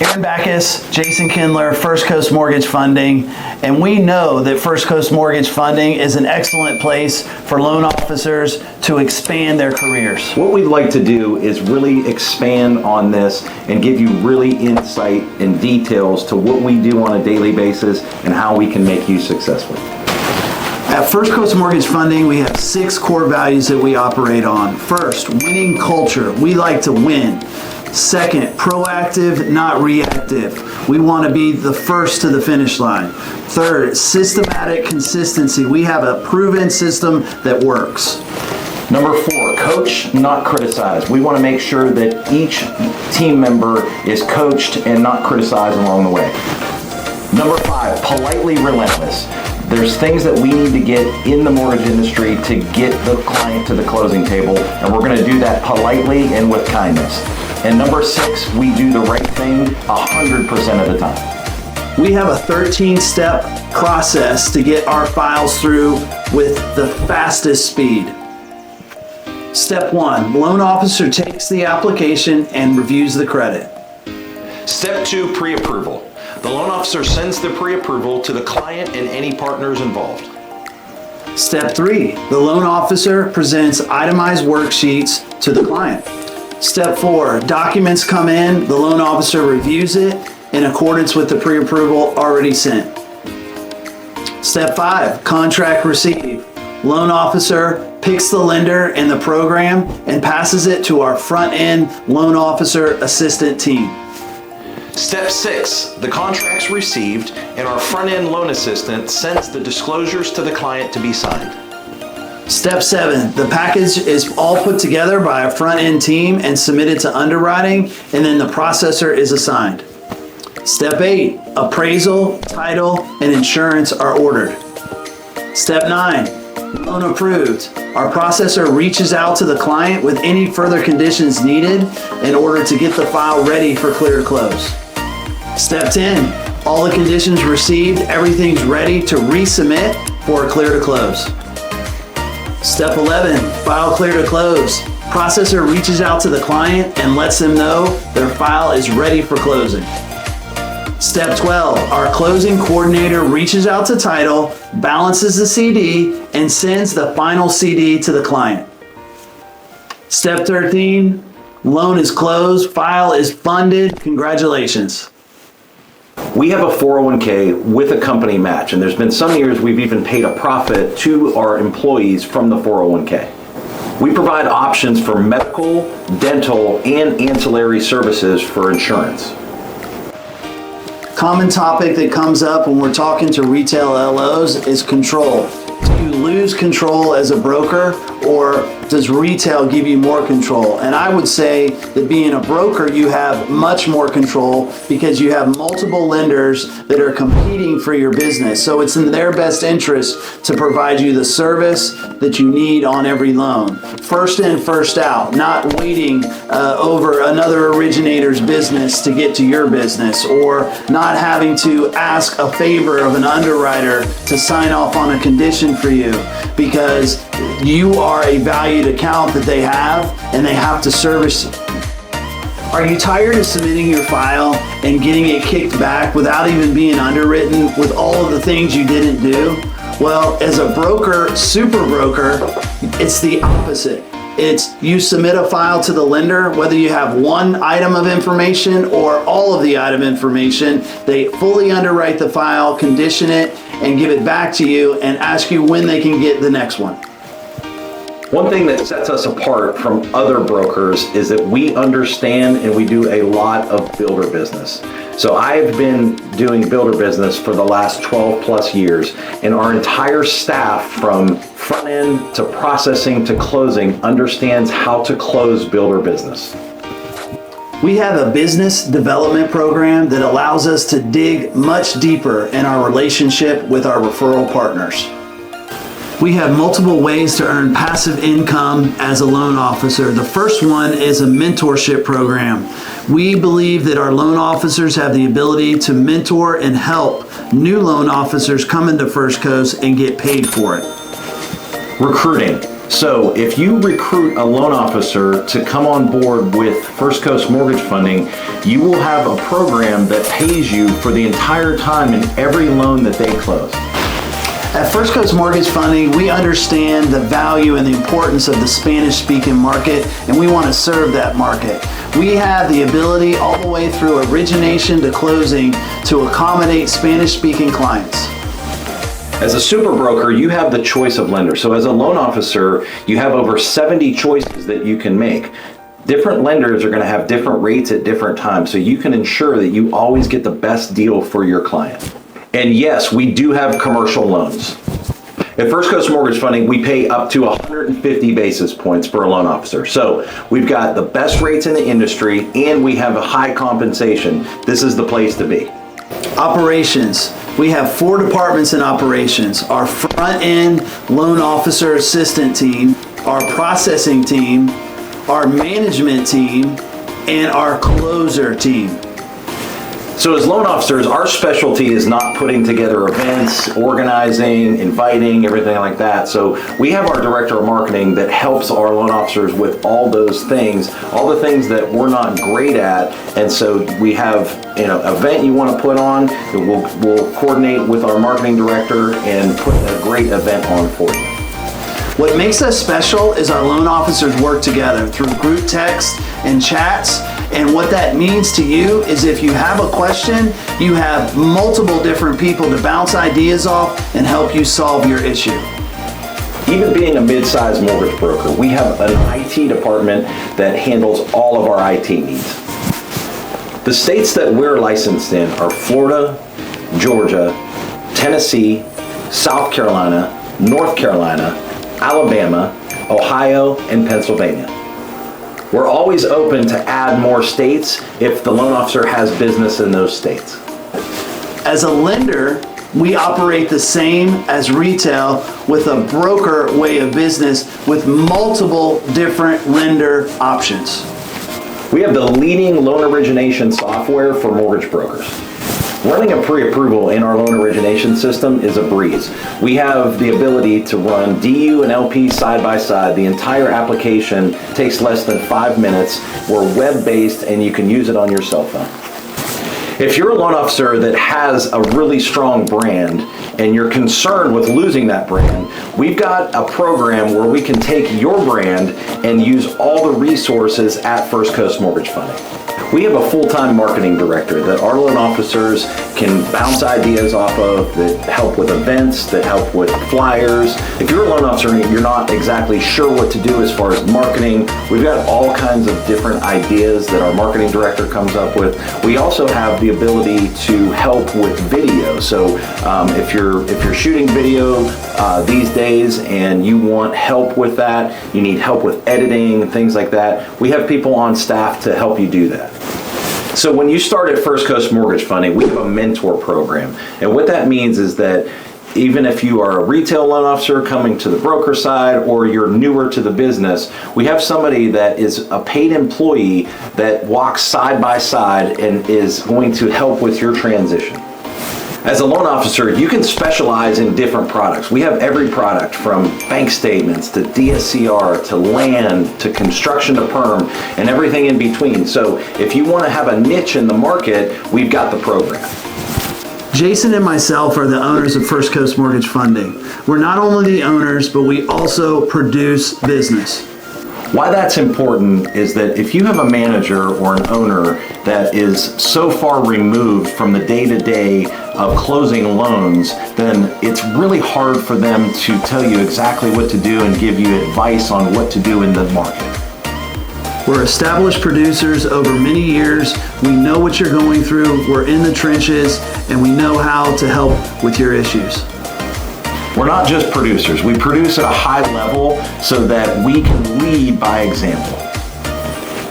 Aaron Backus, Jason Kindler, First Coast Mortgage Funding, and we know that First Coast Mortgage Funding is an excellent place for loan officers to expand their careers. What we'd like to do is really expand on this and give you really insight and details to what we do on a daily basis and how we can make you successful. At First Coast Mortgage Funding, we have 6 core values that we operate on. First, winning culture. We like to win. Second, proactive, not reactive. We want to be the first to the finish line. Third, systematic consistency. We have a proven system that works. Number 4, coach, not criticize. We want to make sure that each team member is coached and not criticized along the way. Number 5, politely relentless. There's things that we need to get in the mortgage industry to get the client to the closing table, and we're going to do that politely and with kindness. And number 6, we do the right thing 100% of the time. We have a 13-step process to get our files through with the fastest speed. Step 1, loan officer takes the application and reviews the credit. Step 2, pre-approval. The loan officer sends the pre-approval to the client and any partners involved. Step 3, the loan officer presents itemized worksheets to the client. Step 4, documents come in, the loan officer reviews it in accordance with the pre-approval already sent. Step 5, contract received. Loan officer picks the lender and the program and passes it to our front-end loan officer assistant team. Step 6, the contract's received and our front-end loan assistant sends the disclosures to the client to be signed. Step 7, the package is all put together by a front-end team and submitted to underwriting, and then the processor is assigned. Step 8, appraisal, title, and insurance are ordered. Step 9, loan approved. Our processor reaches out to the client with any further conditions needed in order to get the file ready for clear to close. Step 10, all the conditions received, everything's ready to resubmit for a clear to close. Step 11, file clear to close. Processor reaches out to the client and lets them know their file is ready for closing. Step 12, our closing coordinator reaches out to title, balances the CD, and sends the final CD to the client. Step 13, loan is closed, file is funded, congratulations. We have a 401k with a company match, and there's been some years we've even paid a profit to our employees from the 401k. We provide options for medical, dental, and ancillary services for insurance. Common topic that comes up when we're talking to retail LOs is control. Do you lose control as a broker, or does retail give you more control? And I would say that being a broker, you have much more control because you have multiple lenders that are competing for your business. So it's in their best interest to provide you the service that you need on every loan. First in, first out, not waiting over another originator's business to get to your business, or not having to ask a favor of an underwriter to sign off on a condition for you because you are a valued account that they have and they have to service you. Are you tired of submitting your file and getting it kicked back without even being underwritten with all of the things you didn't do? Well, as a broker, super broker, it's the opposite. It's you submit a file to the lender, whether you have one item of information or all of the item information, they fully underwrite the file, condition it, and give it back to you and ask you when they can get the next one. One thing that sets us apart from other brokers is that we understand and we do a lot of builder business. So I've been doing builder business for the last 12 plus years, and our entire staff from front end to processing to closing understands how to close builder business. We have a business development program that allows us to dig much deeper in our relationship with our referral partners. We have multiple ways to earn passive income as a loan officer. The first one is a mentorship program. We believe that our loan officers have the ability to mentor and help new loan officers come into First Coast and get paid for it. Recruiting. So if you recruit a loan officer to come on board with First Coast Mortgage Funding, you will have a program that pays you for the entire time in every loan that they close. At First Coast Mortgage Funding, we understand the value and the importance of the Spanish-speaking market, and we want to serve that market. We have the ability all the way through origination to closing to accommodate Spanish-speaking clients. As a super broker, you have the choice of lender. So as a loan officer, you have over 70 choices that you can make. Different lenders are going to have different rates at different times, so you can ensure that you always get the best deal for your client. And yes, we do have commercial loans. At First Coast Mortgage Funding, we pay up to 150 basis points for a loan officer. So we've got the best rates in the industry and we have a high compensation. This is the place to be. Operations. We have 4 departments in operations. Our front-end loan officer assistant team, our processing team, our management team, and our closer team. So as loan officers, our specialty is not putting together events, organizing, inviting, everything like that. So we have our director of marketing that helps our loan officers with all those things, all the things that we're not great at. And so we have, event you want to put on, we'll coordinate with our marketing director and put a great event on for you. What makes us special is our loan officers work together through group text and chats. And what that means to you is if you have a question, you have multiple different people to bounce ideas off and help you solve your issue. Even being a mid-sized mortgage broker, we have an IT department that handles all of our IT needs. The states that we're licensed in are Florida, Georgia, Tennessee, South Carolina, North Carolina, Alabama, Ohio, and Pennsylvania. We're always open to add more states if the loan officer has business in those states. As a lender, we operate the same as retail with a broker way of business with multiple different lender options. We have the leading loan origination software for mortgage brokers. Running a pre-approval in our loan origination system is a breeze. We have the ability to run DU and LP side by side. The entire application takes less than 5 minutes. We're web-based and you can use it on your cell phone. If you're a loan officer that has a really strong brand and you're concerned with losing that brand, we've got a program where we can take your brand and use all the resources at First Coast Mortgage Funding. We have a full-time marketing director that our loan officers can bounce ideas off of, that help with events, that help with flyers. If you're a loan officer and you're not exactly sure what to do as far as marketing, we've got all kinds of different ideas that our marketing director comes up with. We also have the ability to help with video. So if you're shooting video these days and you want help with that, you need help with editing, things like that, we have people on staff to help you do that. So when you start at First Coast Mortgage Funding, we have a mentor program. And what that means is that even if you are a retail loan officer coming to the broker side or you're newer to the business, we have somebody that is a paid employee that walks side by side and is going to help with your transition. As a loan officer, you can specialize in different products. We have every product from bank statements to DSCR to land to construction to perm and everything in between. So if you want to have a niche in the market, we've got the program. Jason and myself are the owners of First Coast Mortgage Funding. We're not only the owners, but we also produce business. Why that's important is that if you have a manager or an owner that is so far removed from the day-to-day of closing loans, then it's really hard for them to tell you exactly what to do and give you advice on what to do in the market. We're established producers over many years. We know what you're going through. We're in the trenches and we know how to help with your issues. We're not just producers. We produce at a high level so that we can lead by example.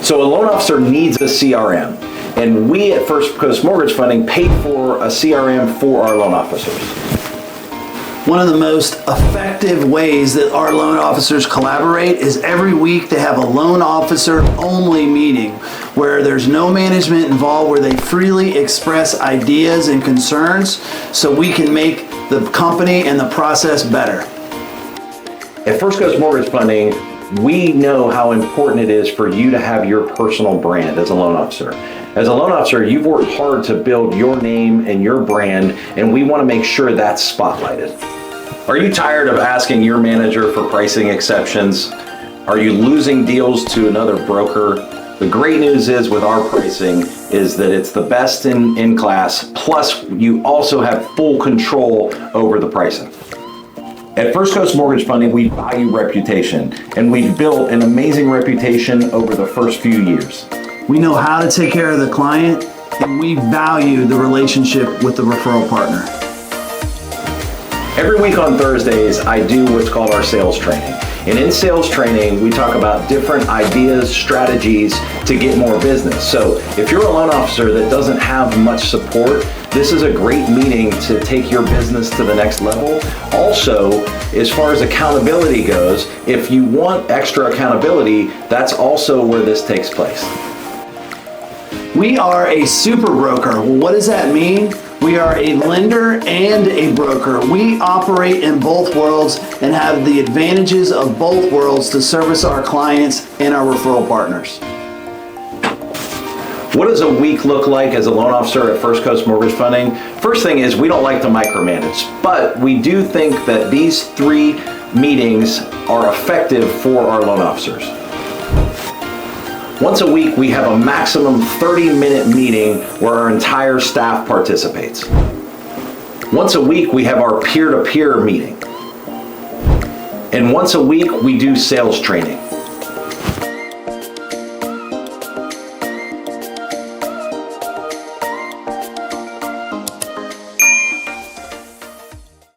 So a loan officer needs a CRM, and we at First Coast Mortgage Funding pay for a CRM for our loan officers. One of the most effective ways that our loan officers collaborate is every week they have a loan officer only meeting where there's no management involved, where they freely express ideas and concerns so we can make the company and the process better. At First Coast Mortgage Funding, we know how important it is for you to have your personal brand as a loan officer. As a loan officer, you've worked hard to build your name and your brand, and we want to make sure that's spotlighted. Are you tired of asking your manager for pricing exceptions? Are you losing deals to another broker? The great news is with our pricing is that it's the best in class, plus you also have full control over the pricing. At First Coast Mortgage Funding, we value reputation, and we've built an amazing reputation over the first few years. We know how to take care of the client, and we value the relationship with the referral partner. Every week on Thursdays, I do what's called our sales training. And in sales training, we talk about different ideas, strategies to get more business. So if you're a loan officer that doesn't have much support, this is a great meeting to take your business to the next level. Also, as far as accountability goes, if you want extra accountability, that's also where this takes place. We are a super broker. Well, what does that mean? We are a lender and a broker. We operate in both worlds and have the advantages of both worlds to service our clients and our referral partners. What does a week look like as a loan officer at First Coast Mortgage Funding? First thing is we don't like to micromanage, but we do think that these 3 meetings are effective for our loan officers. Once a week, we have a maximum 30-minute meeting where our entire staff participates. Once a week, we have our peer-to-peer meeting. And once a week, we do sales training.